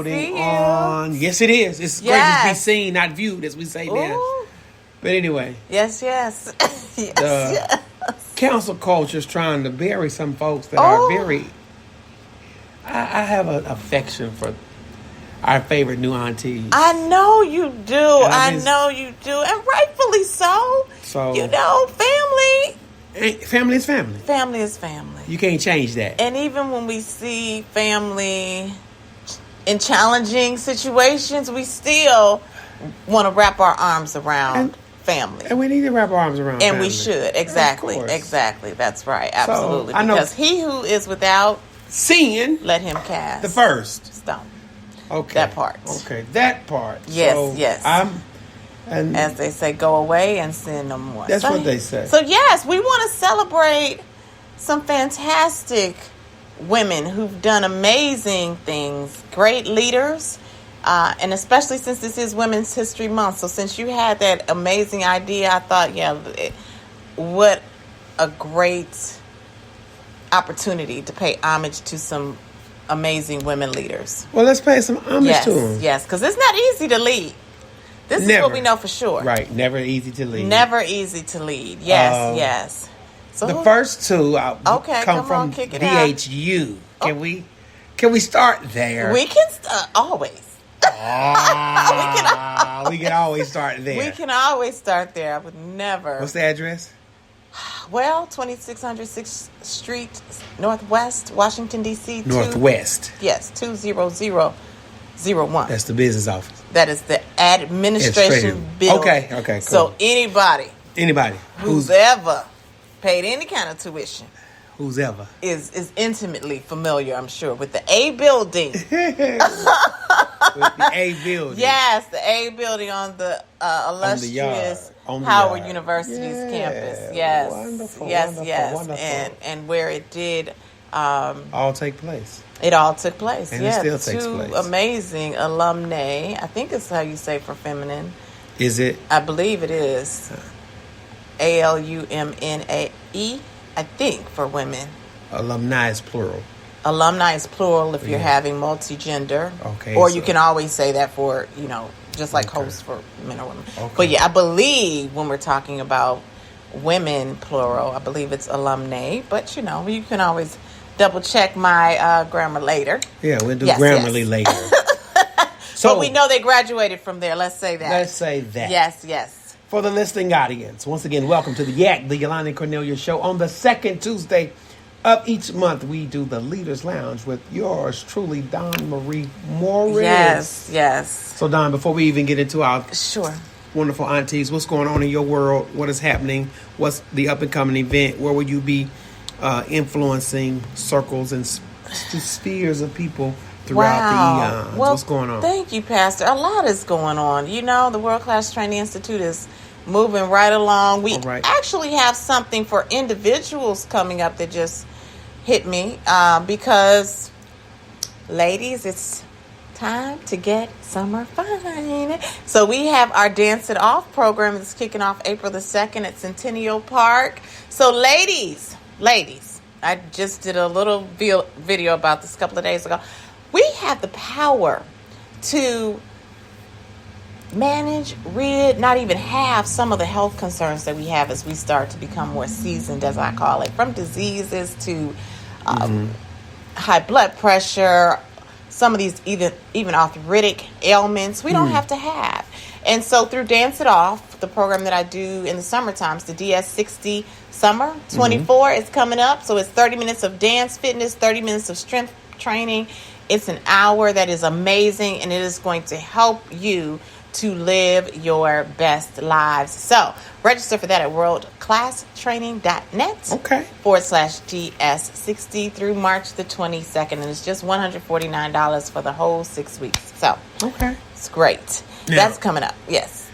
voting on. Yes, it is. It's great to be seen, not viewed, as we say now. But anyway. Yes. yes. Council culture is trying to bury some folks that are very. I have an affection for our favorite new aunties. I know you do. I know you do, and rightfully so. So family. Family is family. Family is family. You can't change that. And even when we see family in challenging situations, we still want to wrap our arms around family. And we need to wrap our arms around family. And we should. Exactly. Exactly. That's right. Absolutely. So, because he who is without sin, let him cast the first stone. Okay. That part. Okay. That part. Yes, so yes. And as they say, go away and sin no more. That's what they say. So yes, we want to celebrate some fantastic women who've done amazing things, great leaders, and especially since this is Women's History Month. So since you had that amazing idea, I thought, what a great opportunity to pay homage to some amazing women leaders. Well, let's pay some homage to them. Yes, because it's not easy to lead. This is what we know for sure. Right, never easy to lead. Never easy to lead. Yes. So the first two come from kick it VHU. Can we start there? We can always. We can always start there. We can always start there. I would never. What's the address? Well, 2600 6th Street, Northwest, Washington, D.C. Northwest. Yes, 20001. That's the business office. That is the administration building. Okay, cool. So anybody who's ever paid any kind of tuition, is intimately familiar, I'm sure, with the A building. With the A building. Yes, the A building on the illustrious Howard University's campus. Yes. Wonderful. And where it did all take place. It all took place. And it still takes place. Two amazing alumnae. I think it's how you say for feminine. Is it? I believe it is. ALUMNAE. I think for women. Alumni is plural. Alumni is plural if you're having multi-gender. Okay. Or you can always say that for, just like hosts for men or women. Okay. But I believe when we're talking about women plural, I believe it's alumnae. But, you can always double check my grammar later. Yeah, we'll do Grammarly later. So, but we know they graduated from there. Let's say that. Let's say that. Yes. For the listening audience, once again, welcome to the Yolanda and Cornelius show. On the second Tuesday of each month, we do the Leaders Lounge with yours truly, Dawn Marie Morris. Yes. So, Dawn, before we even get into our wonderful aunties, what's going on in your world? What is happening? What's the up-and-coming event? Where will you be influencing circles and spheres of people throughout the eons? Well, what's going on? Thank you, Pastor. A lot is going on. The World Class Training Institute is moving right along. We actually have something for individuals coming up that just hit me because, ladies, it's time to get summer fun. So we have our Dance It Off program that's kicking off April the 2nd at Centennial Park. So ladies, I just did a little video about this a couple of days ago. We have the power to manage, rid, not even have some of the health concerns that we have as we start to become more seasoned, as I call it, from diseases to high blood pressure, some of these even arthritic ailments we don't have to have. And so through Dance It Off, the program that I do in the summer times, the DS60 Summer 24 is coming up. So it's 30 minutes of dance fitness, 30 minutes of strength training. It's an hour that is amazing, and it is going to help you to live your best lives. So register for that at worldclasstraining.net /DS60 through March the 22nd. And it's just $149 for the whole 6 weeks. So it's great. Now, that's coming up. Yes.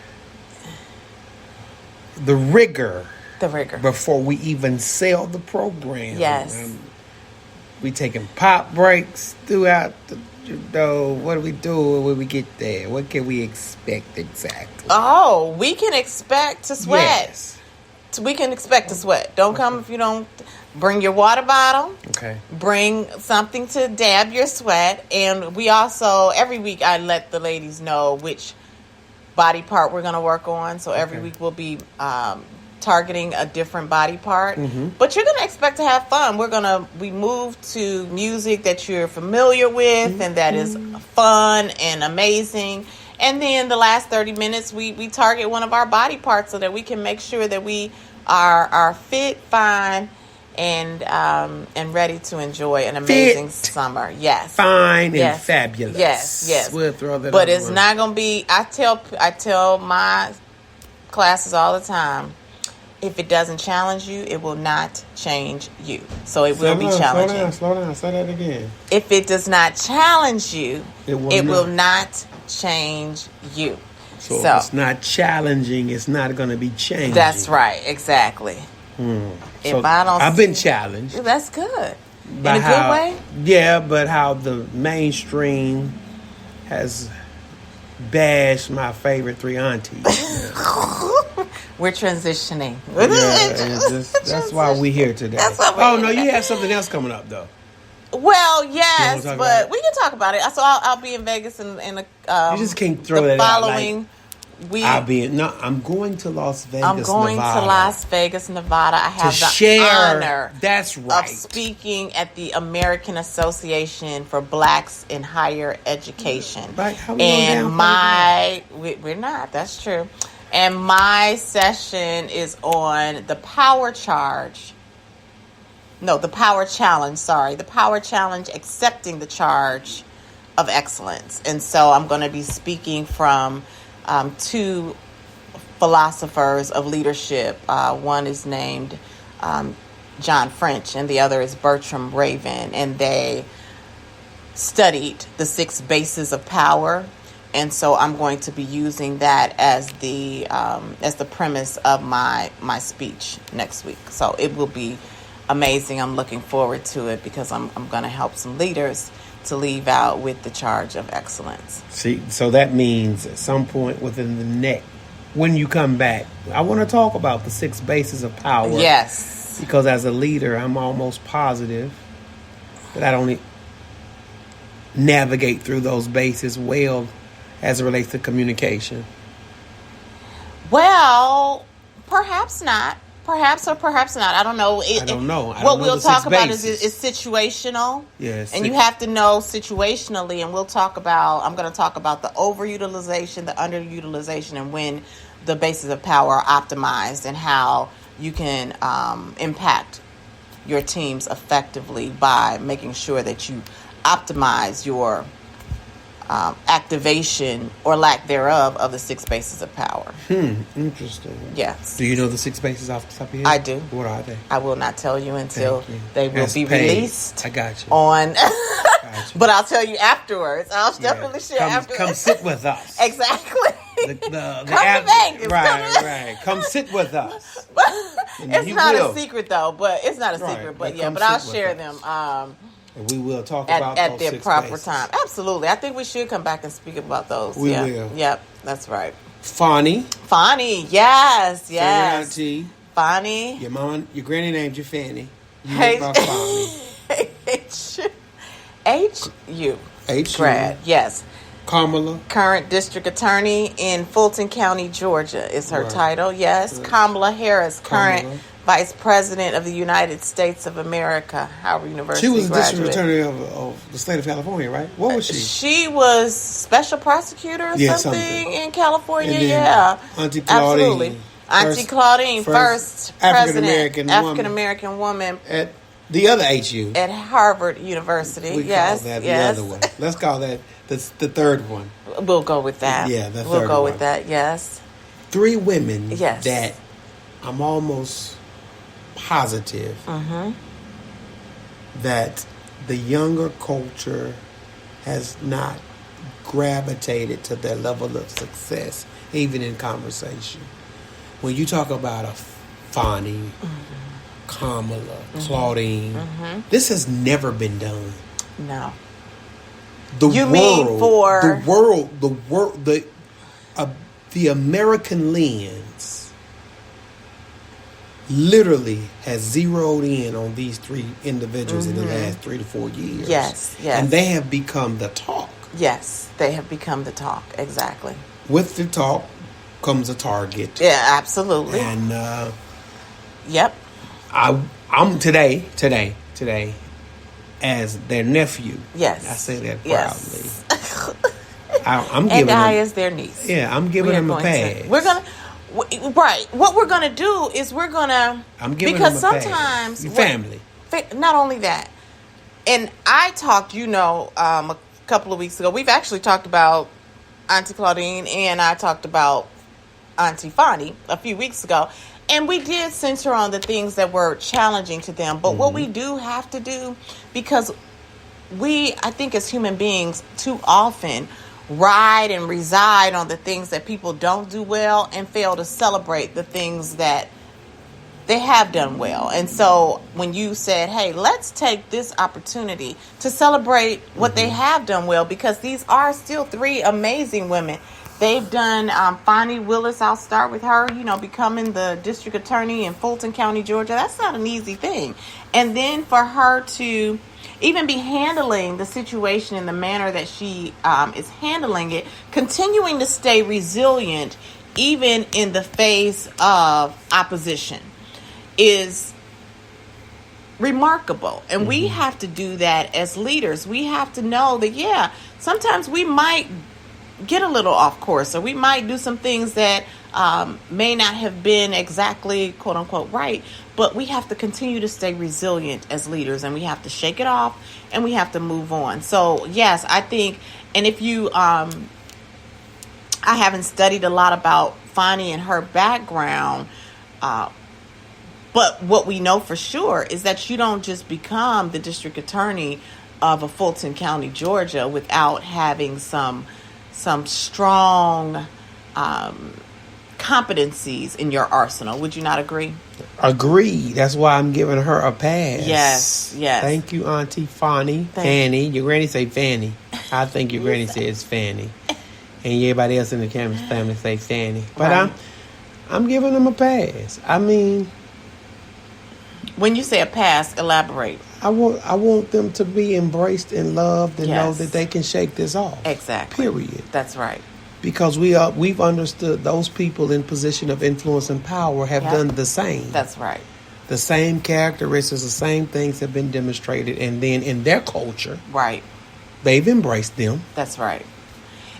The rigor. Before we even sell the program. Yes. We taking pop breaks throughout the what do we do when we get there? What can we expect exactly? Oh, we can expect to sweat. Yes. We can expect to sweat. Don't come if you don't bring your water bottle. Okay. Bring something to dab your sweat. And we also, every week, I let the ladies know which body part we're going to work on. So every week we'll be targeting a different body part. But you're going to expect to have fun. We move to music that you're familiar with and that is fun and amazing. And then the last 30 minutes, we target one of our body parts so that we can make sure that we are fit, fine, and ready to enjoy an amazing summer. Yes. Fine and fabulous. Yes. We'll throw that But it's not going to be, I tell my classes all the time, if it doesn't challenge you, it will not change you. So it will be challenging. Slow down. Say that again. If it does not challenge you, it will not change you. So if it's not challenging, it's not going to be changing. That's right. Exactly. If I've been challenged. That's good. In a good way? Yeah, but how the mainstream has bashed my favorite three aunties. We're transitioning. That's why we're here today. You have something else coming up, though. Well, yes, but we can talk about it. So I'll be in Vegas in the you just can't throw that following week. I'm going to Las Vegas, I'm going Nevada. to Las Vegas, Nevada. I have honor of speaking at the American Association for Blacks in Higher Education. Right. We're not. That's true. And my session is on the power challenge. The power challenge, accepting the charge of excellence. And so I'm going to be speaking from two philosophers of leadership. One is named John French, and the other is Bertram Raven. And they studied the 6 bases of power. And so I'm going to be using that as the premise of my speech next week. So it will be amazing. I'm looking forward to it because I'm going to help some leaders to leave out with the charge of excellence. See, so that means at some point when you come back, I want to talk about the 6 bases of power. Yes. Because as a leader, I'm almost positive that I don't navigate through those bases well as it relates to communication. Well, perhaps not. Perhaps or perhaps not. I don't know. I don't know. What we'll talk about is situational. Yes. And you have to know situationally, and I'm going to talk about the overutilization, the underutilization, and when the bases of power are optimized and how you can impact your teams effectively by making sure that you optimize your activation or lack thereof of the 6 bases of power. Interesting. Yes. Do you know the 6 bases off the top of your I head? do. What are they? I will not tell you until they will be released. I got you. On, but I'll tell you afterwards. I'll definitely share afterwards. Come sit with us. Exactly. Come to Vegas. Right. Come sit with us. It's not a secret though. But it's not a secret. But but I'll share them. And we will talk about at those their 6 proper bases. time. Absolutely. I think we should come back and speak about those. We will. Yep, that's right. Fonnie, yes. Auntie. Fonnie. Your granny named you Fanny. You Hey. about Fonnie. H.U. H.U. grad, yes. Kamala. Current district attorney in Fulton County, Georgia is her title. Yes. Kamala Harris, current Vice President of the United States of America, Howard University. She was graduate. district attorney of the state of California, right? What was she? She was special prosecutor or something in California. And Auntie Claudine. Absolutely. Auntie Claudine, first African American woman at the other HU at Harvard University. We call that the other one. Let's call that the third one. We'll go with that. Yeah, the third we'll go one. with that. Yes. 3 women. Yes. That I'm almost positive that the younger culture has not gravitated to their level of success, even in conversation. When you talk about a Fonnie, Kamala, Claudine, this has never been done. No. The American lens literally has zeroed in on these three individuals in the last 3 to 4 years. Yes, yes. And they have become the talk. Yes, they have become the talk. Exactly. With the talk comes a target. Yeah, absolutely. And yep. I'm today as their nephew. Yes. I say that proudly. Yes. I'm giving and I them, as their niece. Yeah, I'm giving them a pass. We're gonna. Right. What we're gonna do is we're gonna. I'm giving because them a sometimes pass. Family. Not only that, and I talked. A couple of weeks ago, we've actually talked about Auntie Claudine, and I talked about Auntie Fonnie a few weeks ago, and we did center on the things that were challenging to them. But what we do have to do, because I think as human beings, too often ride and reside on the things that people don't do well and fail to celebrate the things that they have done well. And so when you said, hey, let's take this opportunity to celebrate what they have done well, because these are still three amazing women. They've done Fonnie Willis. I'll start with her, becoming the district attorney in Fulton County, Georgia. That's not an easy thing. And then for her to even be handling the situation in the manner that she is handling it, continuing to stay resilient even in the face of opposition, is remarkable. And we have to do that as leaders. We have to know that, sometimes we might get a little off course, or we might do some things that may not have been exactly quote unquote right, but we have to continue to stay resilient as leaders, and we have to shake it off, and we have to move on. So yes, I think, and if you I haven't studied a lot about Fonnie and her background, but what we know for sure is that you don't just become the district attorney of a Fulton County, Georgia, without having some strong competencies in your arsenal. Would you not agree? Agree. That's why I'm giving her a pass. Yes. Thank you, Auntie Fannie. Your granny say Fannie. I think your granny says Fannie. And everybody else in the family say Fannie. But right. I'm giving them a pass. I mean, when you say a pass, elaborate. I want them to be embraced and loved and know that they can shake this off. Exactly. Period. That's right. Because we've understood those people in position of influence and power have done the same. That's right. The same characteristics, the same things have been demonstrated, and then in their culture, right, they've embraced them. That's right.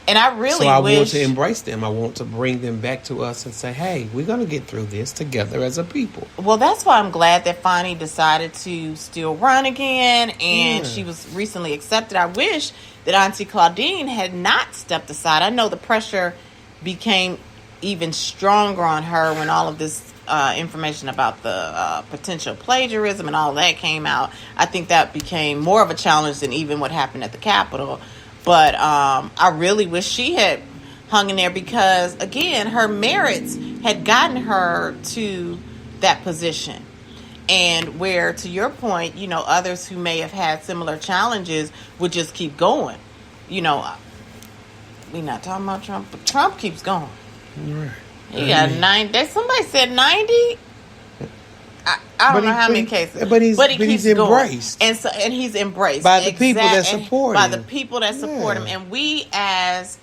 And I really want to embrace them. I want to bring them back to us and say, hey, we're going to get through this together as a people. Well, that's why I'm glad that Fonnie decided to still run again, and she was recently accepted. I wish that Auntie Claudine had not stepped aside. I know the pressure became even stronger on her when all of this information about the potential plagiarism and all that came out. I think that became more of a challenge than even what happened at the Capitol. But I really wish she had hung in there, because, again, her merits had gotten her to that position. And where, to your point, others who may have had similar challenges would just keep going. We're not talking about Trump, but Trump keeps going. Right. He got 90. Somebody said 90. I don't know how many cases, but he keeps embraced, going. And he's embraced by the people that support him. By the people that support him, and we as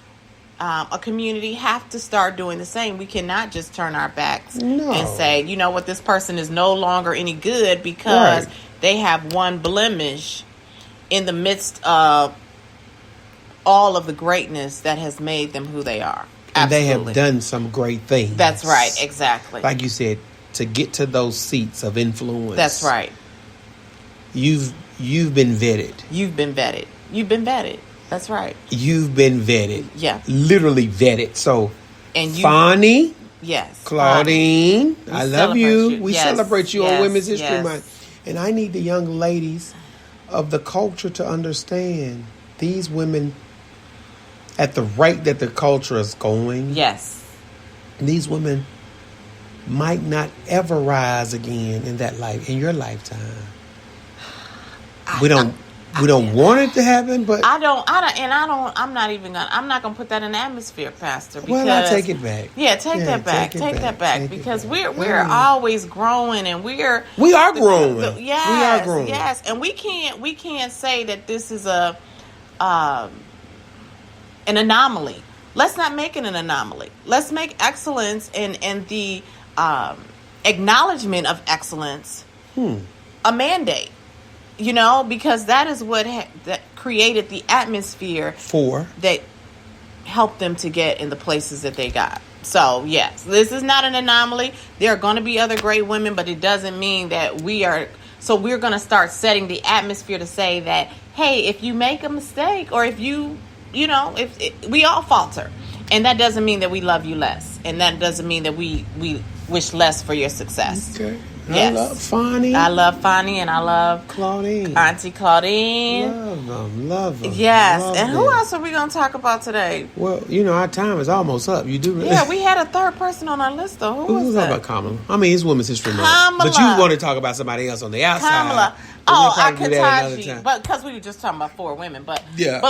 a community have to start doing the same. We cannot just turn our backs and say, you know what, this person is no longer any good because they have one blemish in the midst of all of the greatness that has made them who they are. And they have done some great things. That's right, exactly. Like you said, to get to those seats of influence. That's right. You've been vetted. You've been vetted. That's right. You've been vetted. Yeah. Literally vetted. So, and Fonnie. Yes. Claudine. I love you. We celebrate you on Women's History Month. And I need the young ladies of the culture to understand these women, at the rate that the culture is going. Yes. These women might not ever rise again in your lifetime. we don't want it to happen, but I'm not gonna put that in the atmosphere, Pastor. Because, well, I take it back. Yeah, take that back. Take that back. Because we're always growing, and we are growing. Yes, we are growing. Yes, and we can't say that this is an anomaly. Let's not make it an anomaly. Let's make excellence and the acknowledgement of excellence a mandate. Because that is what that created the atmosphere that helped them to get in the places that they got. So, yes, this is not an anomaly. There are going to be other great women, but it doesn't mean that we are. So we're going to start setting the atmosphere to say that, hey, if you make a mistake or if we all falter. And that doesn't mean that we love you less. And that doesn't mean that we wish less for your success. Okay. Yes. I love Fonnie and I love Claudine. Auntie Claudine. Love them. Yes. Love and them. who else are we going to talk about today? Well, our time is almost up. You do. Yeah, we had a third person on our list, though. Who was that? Talk about Kamala. I mean, it's Women's History Month. Kamala. But you want to talk about somebody else on the outside. Kamala. Akataji. But because we were just talking about 4 women. But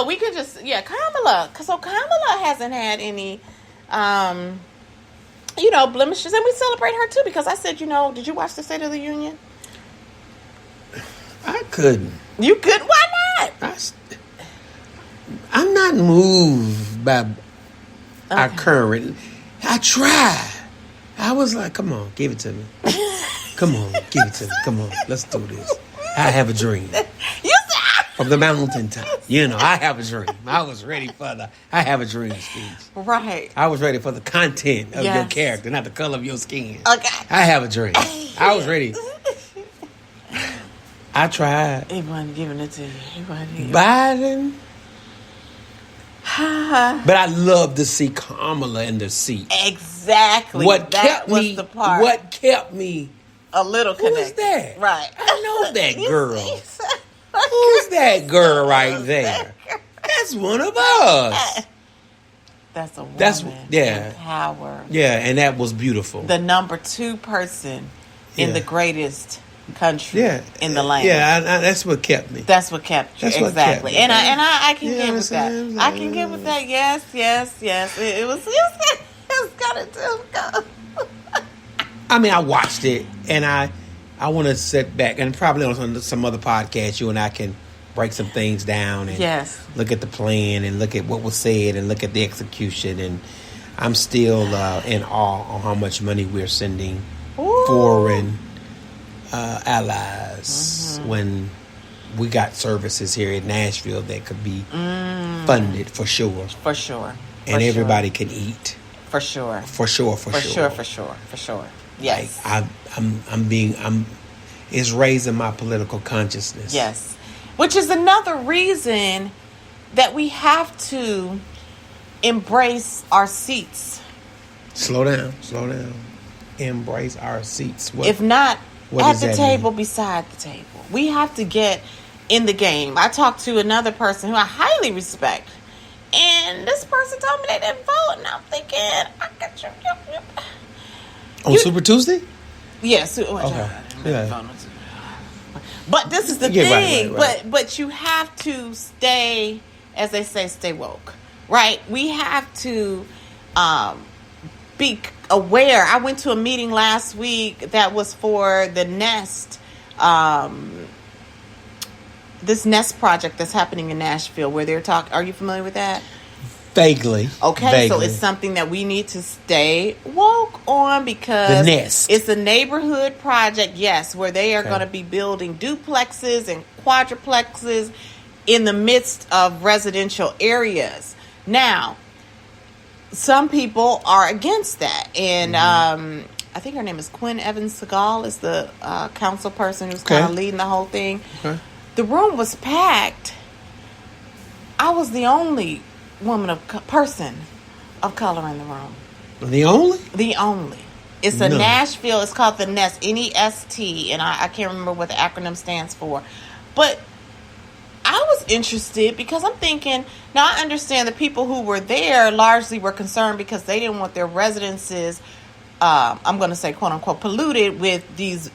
we could just, Kamala. So Kamala hasn't had any... blemishes, and we celebrate her too because I said, did you watch the State of the Union? I couldn't. You could? Why not? I'm not moved by our current. I tried. I was like, come on, give it to me. Come on, give it to me. Come on, let's do this. I have a dream. From the mountaintop. I have a dream. I was ready for the I have a dream speech. Right. I was ready for the content of your character, not the color of your skin. Okay. I have a dream. I was ready. I tried. He wasn't giving it to you. Biden. But I love to see Kamala in the seat. Exactly. What kept me a little connected. Who is that? Right. I know that girl. Who's that girl right there? That's one of us. That's a woman. In power. Yeah, and that was beautiful. The number 2 person in the greatest country in the land. Yeah, that's what kept me. That's what kept you. That's what exactly. kept me. And I can get with that. I can get with that. Yes. It was gotta do. I mean, I watched it, and I want to sit back, and probably on some other podcast, you and I can break some things down and look at the plan and look at what was said and look at the execution. And I'm still in awe on how much money we're sending foreign allies when we got services here in Nashville that could be funded for sure. For sure. And everybody can eat. For sure. For sure. Yes. Like, it's raising my political consciousness. Yes. Which is another reason that we have to embrace our seats. Slow down. Embrace our seats. If not at the table, beside the table. We have to get in the game. I talked to another person who I highly respect, and this person told me they didn't vote, and I'm thinking, I got you. On Super Tuesday? Yes. Okay. Yeah. But this is the thing. Right. But you have to stay, as they say, stay woke, right? We have to be aware. I went to a meeting last week that was for the Nest, this Nest project that's happening in Nashville, where they're talking. Are you familiar with that? Vaguely. Okay, so it's something that we need to stay woke on because the Nest. It's a neighborhood project, where they are going to be building duplexes and quadruplexes in the midst of residential areas. Now, some people are against that, and I think her name is Quinn Evans Segal is the council person who's kind of leading the whole thing. Okay. The room was packed. I was the only person of color in the room. The only? The only. It's a Nashville. It's called the Nest, Nest, and I can't remember what the acronym stands for. But I was interested because I'm thinking, now I understand the people who were there largely were concerned because they didn't want their residences, I'm going to say, quote unquote, polluted with these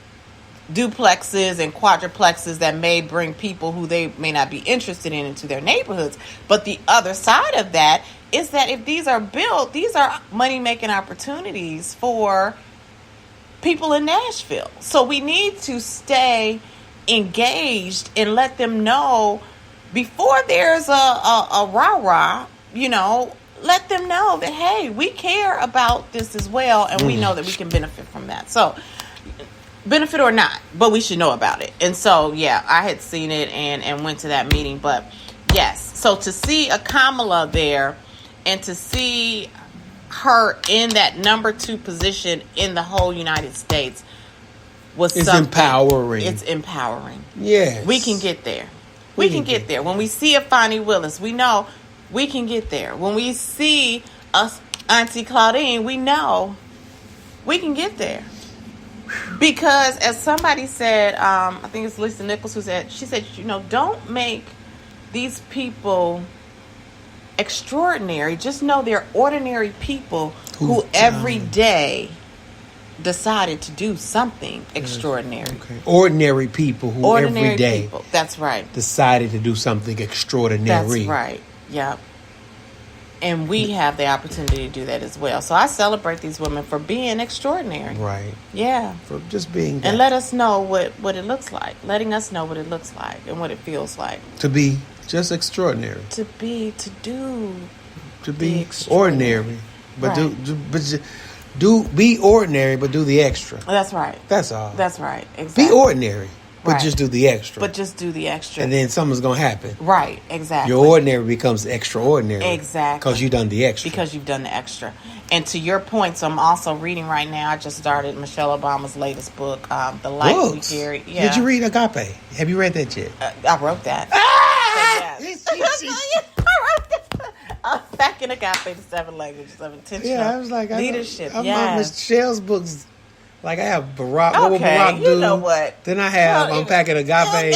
duplexes and quadruplexes that may bring people who they may not be interested in into their neighborhoods. But the other side of that is that if these are built, these are money-making opportunities for people in Nashville. So we need to stay engaged and let them know before there's a rah-rah, let them know that, hey, we care about this as well, and we know that we can benefit from that. So, benefit or not, but we should know about it. And so, yeah, I had seen it and went to that meeting. But, yes, so to see a Kamala there and to see her in that number 2 position in the whole United States was empowering. It's empowering. Yes. We can get there. We can get there. When we see a Fonnie Willis, we know we can get there. When we see us Auntie Claudine, we know we can get there. Because as somebody said, I think it's Lisa Nichols who said, she said, don't make these people extraordinary. Just know they're ordinary people who every day decided to do something extraordinary. Okay. Ordinary people who every day people. That's right. decided to do something extraordinary. That's right. Yep. And we have the opportunity to do that as well. So I celebrate these women for being extraordinary. Right. Yeah. For just being that. And let us know what it looks like. Letting us know what it looks like and what it feels like. To be just extraordinary. To be ordinary. But right. be ordinary, but do the extra. That's right. That's all. That's right. Exactly. Be ordinary, but right. just do the extra. But just do the extra. And then something's going to happen. Right. Exactly. Your ordinary becomes extraordinary. Exactly. Because you've done the extra. Because you've done the extra. And to your point, so I'm also reading right now, I just started Michelle Obama's latest book, The Light Books. We Carry. Yeah. Did you read Agape? Have you read that yet? I wrote that. Ah! So, yes. Back in Agape, the 7 languages of intentional Yeah, I was like, leadership. I'm yes. on Michelle's books. Like I have Barack. What will Barack do? You know what? Then I have Unpacking Agape. Okay,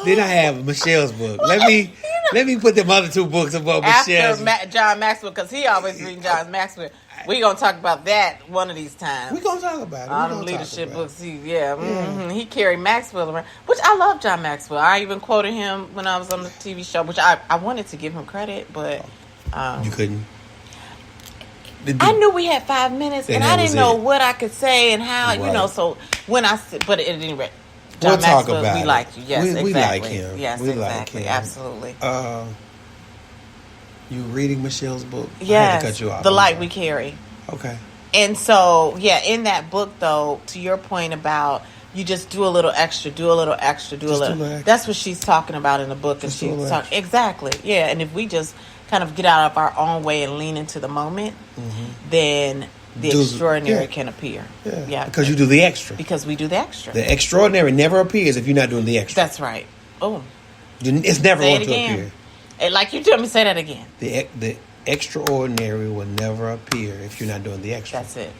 Then I have Michelle's book. Let me put them other 2 books above Michelle's. After John Maxwell, because he always reading John Maxwell. We're going to talk about that one of these times. We're going to talk about it. All them leadership books. He carried Maxwell around. Which I love John Maxwell. I even quoted him when I was on the TV show, which I wanted to give him credit, but... you couldn't? I knew we had 5 minutes, and I didn't know what I could say and how, right. So when I said... But at any rate, John John Maxwell, talk about we like you. Yes, exactly. We like him. Yes, we exactly. Like him. Absolutely. You reading Michelle's book? Yes. I had to cut you off. The Light We Carry. Okay. And so, in that book, though, to your point about you just do a little extra, do a little extra, do a little. That's what she's talking about in the book. And she's talking exactly, yeah. And if we just kind of get out of our own way and lean into the moment, then the extraordinary can appear. Yeah, because you do the extra. Because we do the extra. The extraordinary never appears if you're not doing the extra. That's right. Oh, it's never going to appear. And like you told me, say that again. The extraordinary will never appear if you're not doing the extra. That's it.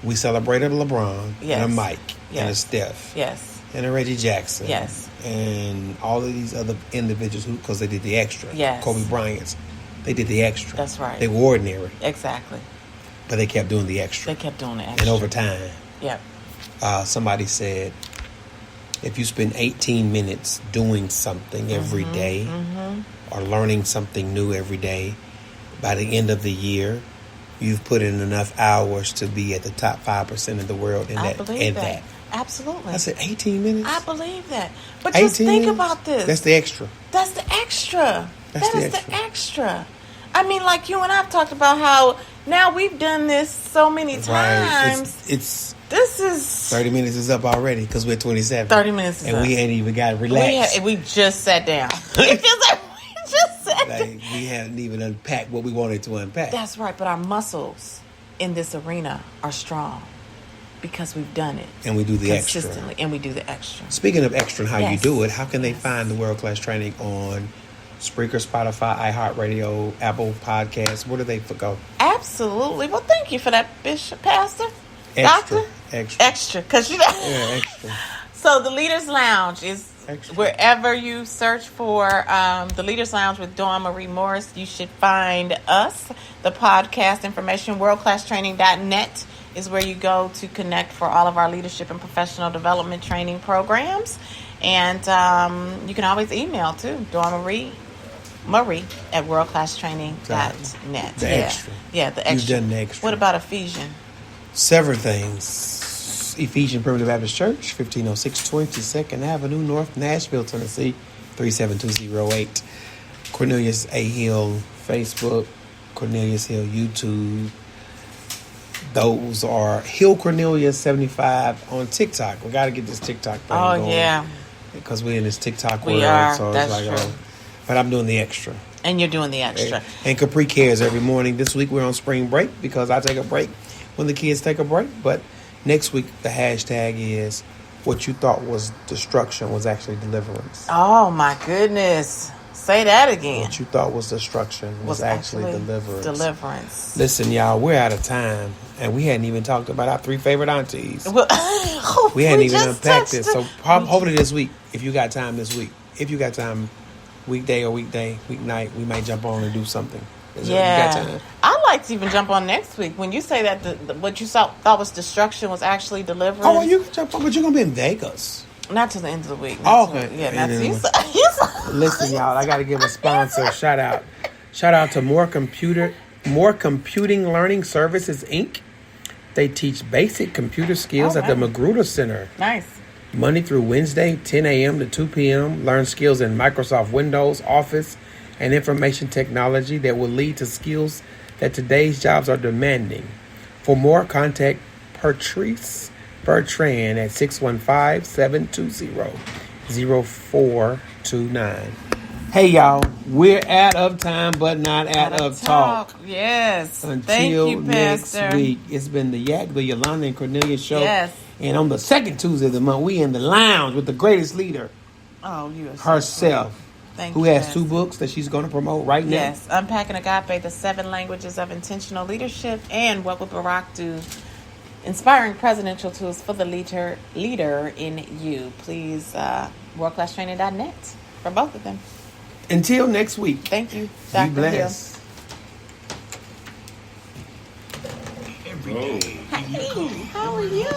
We celebrated LeBron yes. and a Mike yes. and a Steph. Yes. And a Reggie Jackson. Yes. And all of these other individuals because they did the extra. Yes. Kobe Bryant's. They did the extra. That's right. They were ordinary. Exactly. But they kept doing the extra. They kept doing the extra. And over time. Yep. Somebody said, if you spend 18 minutes doing something every day or learning something new every day, by the end of the year, you've put in enough hours to be at the top 5% of the world in I that. believe that. Absolutely. I said 18 minutes? I believe that. But just think about this. That's the extra. That's the extra. That is the extra. I mean, like you and I have talked about how now we've done this so many times. Right. It's this is 30 minutes is up already because we're 27. 30 minutes is and up. We ain't even got relaxed. We just sat down. It feels like we just sat down. We haven't even unpacked what we wanted to unpack. That's right. But our muscles in this arena are strong because we've done it. And we do the consistently, extra. and we do the extra. Speaking of extra and how you do it, how can they find the World Class Training on Spreaker, Spotify, iHeartRadio, Apple Podcasts? Where do they go? Absolutely. Well, thank you for that, Bishop, Pastor, Doctor. Extra. Because you know. Yeah, extra. So the Leaders Lounge is extra. Wherever you search for the Leaders Lounge with Dawn Marie Morris, you should find us. The podcast information, worldclasstraining.net is where you go to connect for all of our leadership and professional development training programs. And you can always email too, Dawn Marie at worldclasstraining.net. The extra. Yeah, the extra. You've done the extra. What about Ephesians? Several things. Ephesian Primitive Baptist Church, 1506 22nd Avenue, North Nashville, Tennessee, 37208. Cornelius A. Hill, Facebook. Cornelius Hill, YouTube. Those are Hill Cornelius 75 on TikTok. We got to get this TikTok thing going. Oh, yeah. Because we're in this TikTok We world. are. So That's it's like, true. but I'm doing the extra. And you're doing the extra. And Capri Cares every morning. This week we're on spring break because I take a break when the kids take a break. But next week the hashtag is what you thought was destruction was actually deliverance. Oh, my goodness. Say that again. What you thought was destruction was actually deliverance. Listen, y'all, we're out of time. And we hadn't even talked about our 3 favorite aunties. Well, we hadn't even unpacked this. So hopefully this week, if you got time this week, if you got time, weekday or weeknight, we might jump on and do something. You got time? I'd like to even jump on next week. When you say that what you thought was destruction was actually deliverance. Oh, well, you can jump on, but you're going to be in Vegas. Not to the end of the week. Oh, okay. Yeah, Listen, y'all, I got to give a sponsor a shout out. Shout out to More Computing Learning Services, Inc. They teach basic computer skills at the Magruder Center. Nice. Monday through Wednesday, 10 a.m. to 2 p.m. Learn skills in Microsoft Windows, Office, and information technology that will lead to skills that today's jobs are demanding. For more, contact Patrice Bertrand at 615-720-0429. Hey, y'all, we're out of time, but not out of talk. Yes. Until Thank you, next Pastor. week. It's been the Yolanda and Cornelius show. Yes. And on the second Tuesday of the month, we in the lounge with the greatest leader herself. Thank who you, has Pastor. 2 books that she's going to promote right now. Yes. Unpacking Agape, the 7 Languages of Intentional Leadership, and What Would Barack Do? Inspiring Presidential Tools for the Leader in You. Please, worldclasstraining.net for both of them. Until next week. Thank you, Be Dr. Hill. blessed. Every day. Hey, how are you?